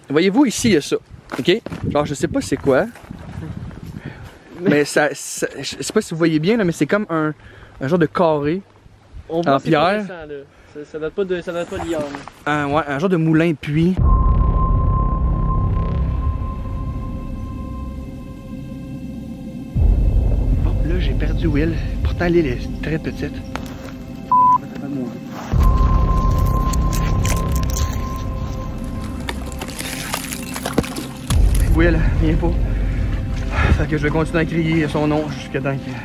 voyez-vous ici, il y a ça. OK? Genre, je sais pas c'est quoi. Mais ça je sais pas si vous voyez bien, là, mais c'est comme un genre de carré On voit en pierre. Ça date pas d'hier. Ouais, un genre de moulin puits. Bon, là, j'ai perdu Will. Pourtant, l'île est très petite. Will, viens pas. Fait que je vais continuer à crier son nom jusqu'à temps qu'il va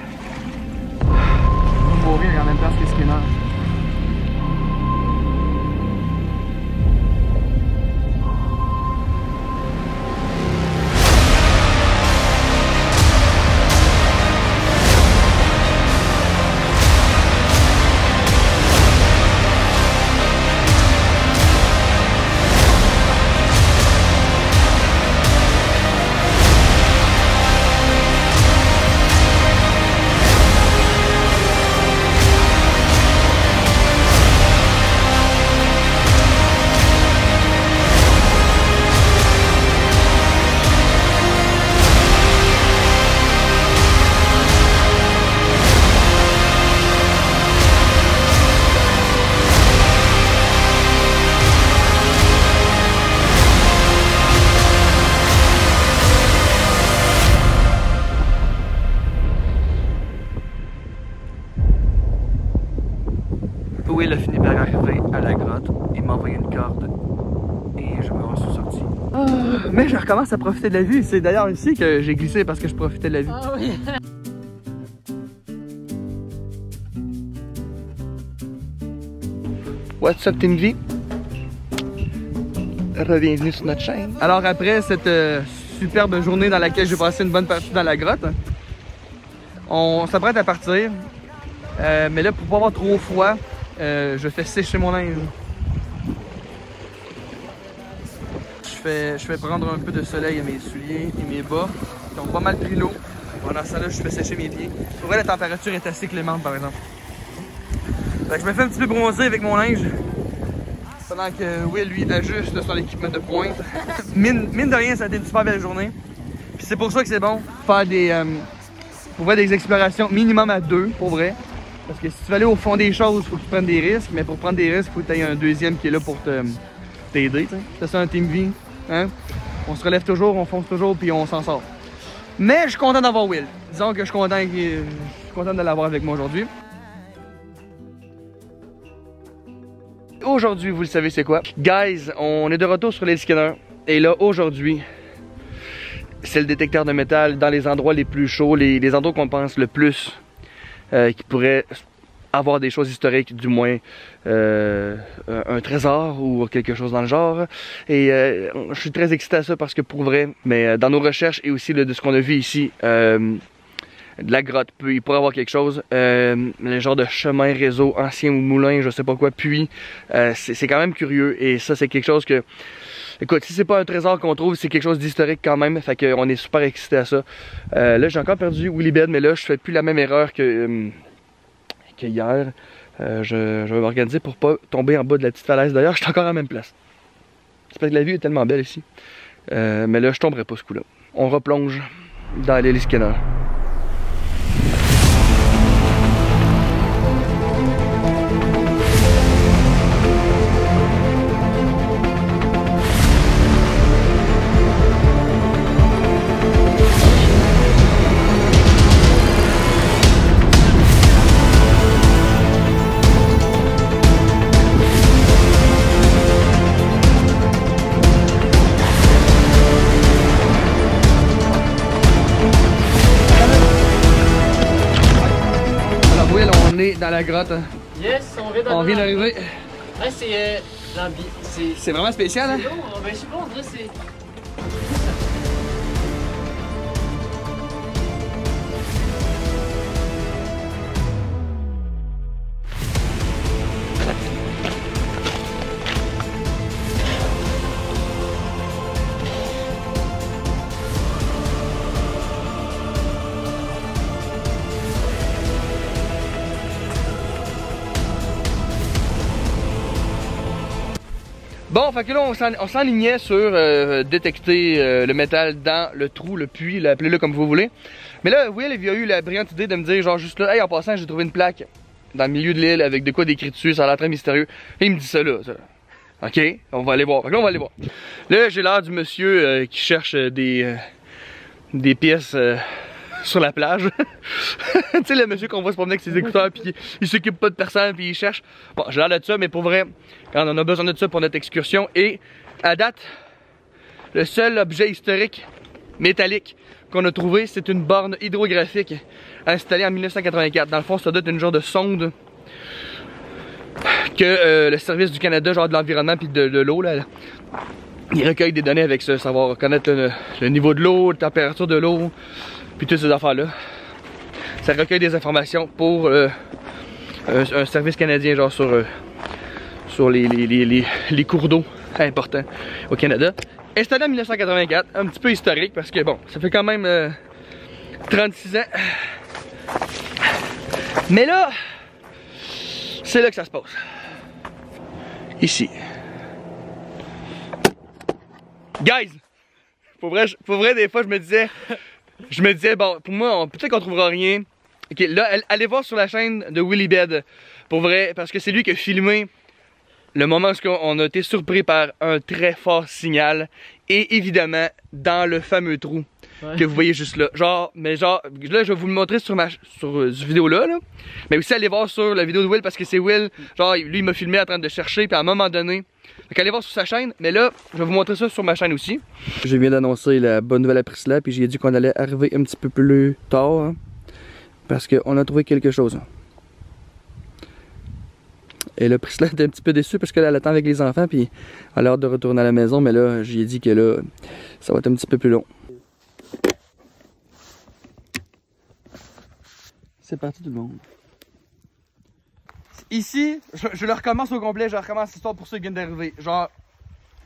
mourir en même temps que Skinner. Will a fini par arriver à la grotte. Il m'a envoyé une corde et je me suis sorti. Mais je recommence à profiter de la vue. C'est d'ailleurs ici que j'ai glissé parce que je profitais de la vue. Ah oui. What's up Team V? Bienvenue sur notre chaîne. Alors après cette superbe journée dans laquelle j'ai passé une bonne partie dans la grotte, on s'apprête à partir. Mais là, pour pas avoir trop froid, je fais sécher mon linge. Je fais prendre un peu de soleil à mes souliers et mes bas qui ont pas mal pris l'eau. Pendant ça, là, je fais sécher mes pieds. Pour vrai, la température est assez clémente, par exemple. Fait que je me fais un petit peu bronzer avec mon linge. Pendant que Will, lui, ajuste son équipement de pointe. mine de rien, ça a été une super belle journée. Puis c'est pour ça que c'est bon faire des explorations minimum à 2, pour vrai. Parce que si tu veux aller au fond des choses, il faut que tu prennes des risques. Mais pour prendre des risques, il faut que tu aies un deuxième qui est là pour t'aider. C'est ça un Team V. Hein? On se relève toujours, on fonce toujours, puis on s'en sort. Mais je suis content d'avoir Will. Disons que je suis content de l'avoir avec moi aujourd'hui. Aujourd'hui, vous le savez c'est quoi? Guys, on est de retour sur l'île Skinner. Et là, aujourd'hui, c'est le détecteur de métal dans les endroits les plus chauds, les endroits qu'on pense le plus qui pourraient avoir des choses historiques, du moins un trésor ou quelque chose dans le genre. Et je suis très excité à ça parce que pour vrai, mais dans nos recherches et aussi de ce qu'on a vu ici, de la grotte, il pourrait y avoir quelque chose, le genre de chemin, réseau, ancien ou moulin, je sais pas quoi, puis c'est quand même curieux et ça c'est quelque chose que, écoute, si c'est pas un trésor qu'on trouve, c'est quelque chose d'historique quand même, fait qu'on est super excité à ça. Là j'ai encore perdu Willy Bed, mais là je fais plus la même erreur que hier. Je vais m'organiser pour pas tomber en bas de la petite falaise. D'ailleurs, je suis encore à la même place. J'espère que la vue est tellement belle ici. Mais là, je tomberai pas ce coup-là. On replonge dans l'île Skinner. Dans la grotte. Yes, on vient d'arriver. Ouais, c'est vraiment spécial, hein? C'est long, ben je sais pas, on dirait c'est... Bon, fait que là, on s'enlignait sur détecter le métal dans le trou, le puits, appelez-le comme vous voulez. Mais là, Will, il a eu la brillante idée de me dire, genre, juste là, hey, en passant, j'ai trouvé une plaque dans le milieu de l'île avec de quoi d'écrit dessus, ça a l'air très mystérieux. Et il me dit ça là, ça. Ok, on va aller voir. Fait que là, on va aller voir. Là, j'ai l'air du monsieur qui cherche des pièces sur la plage. Tu sais, le monsieur qu'on voit se promener avec ses écouteurs, puis il s'occupe pas de personne, puis il cherche. Bon, j'ai l'air de ça, mais pour vrai, on en a besoin de ça pour notre excursion. Et à date, le seul objet historique métallique qu'on a trouvé, c'est une borne hydrographique installée en 1984. Dans le fond, ça doit être une genre de sonde que le service du Canada, genre de l'environnement puis de l'eau, là, il recueille des données avec ça, savoir connaître le niveau de l'eau, la température de l'eau, puis toutes ces affaires-là. Ça recueille des informations pour un service canadien, genre sur les cours d'eau importants au Canada. Installé en 1984, un petit peu historique parce que bon, ça fait quand même 36 ans. Mais là, c'est là que ça se passe. Ici. Guys! Pour vrai, des fois, je me disais, bon, pour moi, peut-être qu'on trouvera rien. Ok, là, allez voir sur la chaîne de Willy Bed. Pour vrai, parce que c'est lui qui a filmé le moment où on a été surpris par un très fort signal. Et évidemment, dans le fameux trou que vous voyez juste là. Genre, là, je vais vous le montrer sur cette vidéo-là. Mais aussi, allez voir sur la vidéo de Will, parce que c'est Will, genre, lui, il m'a filmé en train de chercher, puis à un moment donné. Donc, allez voir sur sa chaîne. Mais là, je vais vous montrer ça sur ma chaîne aussi. Je viens d'annoncer la bonne nouvelle à Priscilla, puis j'ai dit qu'on allait arriver un petit peu plus tard. Hein, parce qu'on a trouvé quelque chose. Et là, Priscilla était un petit peu déçue parce qu'elle attend avec les enfants, puis elle a hâte de retourner à la maison. Mais là, j'ai dit que là, ça va être un petit peu plus long. C'est parti tout le monde. Ici, je le recommence au complet, je recommence l'histoire pour ceux qui viennent d'arriver. Genre,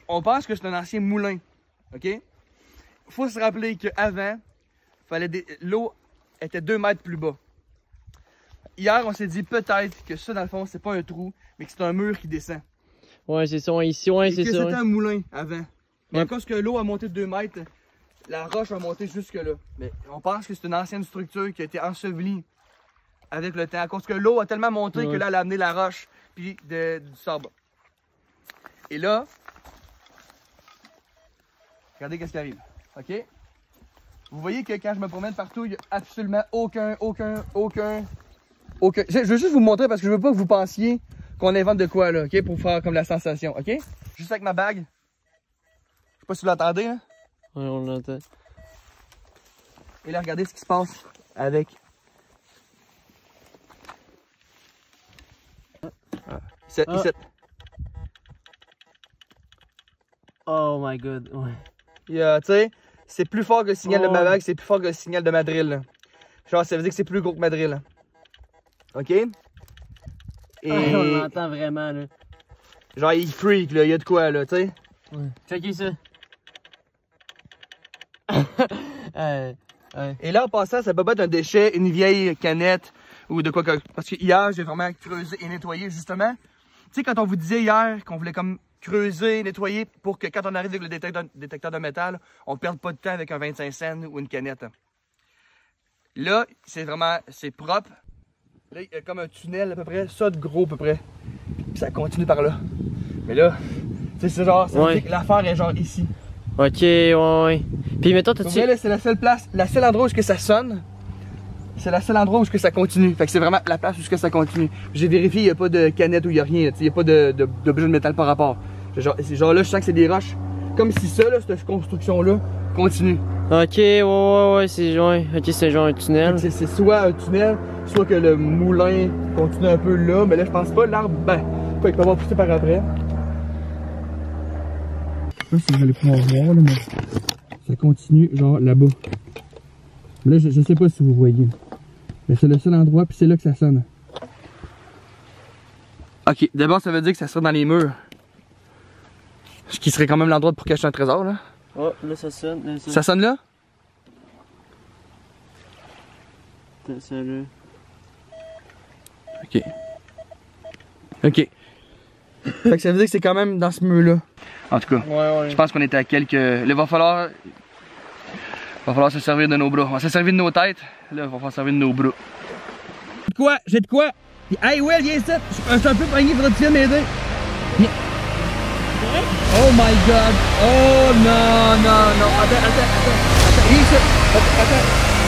on pense que c'est un ancien moulin, ok? Faut se rappeler qu'avant, l'eau était 2 mètres plus bas. Hier, on s'est dit peut-être que ça, dans le fond, c'est pas un trou, mais que c'est un mur qui descend. Ouais, c'est ça, ici, ouais, c'est ça. C'était un moulin avant. Mais à cause que l'eau a monté de 2 mètres, la roche a monté jusque là. Mais on pense que c'est une ancienne structure qui a été ensevelie avec le temps. À cause que l'eau a tellement monté que là, elle a amené la roche puis du sable. Et là, regardez qu'est-ce qui arrive. Ok? Vous voyez que quand je me promène partout, il n'y a absolument aucun. Je veux juste vous montrer parce que je veux pas que vous pensiez qu'on invente de quoi là, ok? Pour faire comme la sensation, ok? Juste avec ma bague. Je sais pas si vous l'entendez, hein? Ouais, on l'entend. Et là, regardez ce qui se passe avec. Ici. Oh my god, ouais. Tu sais, c'est plus fort que le signal de ma bague, c'est plus fort que le signal de ma drill. Là. Genre, ça veut dire que c'est plus gros que ma drill. Là. Ok? Et... on l'entend vraiment, là. Genre, il freak, là, il y a de quoi, là, tu sais? Ouais. Checkez ça. Et là, en passant, ça peut pas être un déchet, une vieille canette ou de quoi que... Parce que hier, j'ai vraiment creusé et nettoyé, justement. Tu sais, quand on vous disait hier qu'on voulait comme creuser, nettoyer pour que quand on arrive avec le détecteur de métal, on perde pas de temps avec un 25 cents ou une canette. Là, c'est vraiment, c'est propre. Là, il y a comme un tunnel à peu près, ça de gros à peu près. Puis ça continue par là. Mais là, tu sais, c'est genre, ça veut dire que l'affaire est genre ici. Ok, ouais. Puis mettons, t'as-tu... Là, c'est la seule place, la seule endroit où que ça sonne. C'est la seule endroit où que ça continue. Fait que c'est vraiment la place où que ça continue. J'ai vérifié, il n'y a pas de canette où il n'y a rien. Il n'y a pas d'objet de métal par rapport. Genre là, je sens que c'est des roches. Comme si ça, là, cette construction-là, continue. Ok, ouais, c'est genre, c'est genre un tunnel. C'est soit un tunnel, soit que le moulin continue un peu là. Mais là, je pense pas. L'arbre, ben, il peut avoir poussé par après. Je sais pas si vous allez pouvoir voir, là, mais ça continue, genre là-bas. Là, je sais pas si vous voyez. Mais c'est le seul endroit, puis c'est là que ça sonne. Ok, d'abord, ça veut dire que ça serait dans les murs. Ce qui serait quand même l'endroit pour cacher un trésor, là. Oh, là, ça sonne. Là, ça sonne là? Ça là. Ok. Ok. Fait que ça veut dire que c'est quand même dans ce mur-là. En tout cas, Ouais. je pense qu'on est à quelques... Là, il va falloir se servir de nos bras. On va se servir de nos têtes. Là, il va falloir se servir de nos bras. J'ai de quoi? Hey Will, viens ici! Je suis un peu pogné, faudrait que tu viennes m'aider. Oh my god! Oh non! Attends, viens ici! Attends.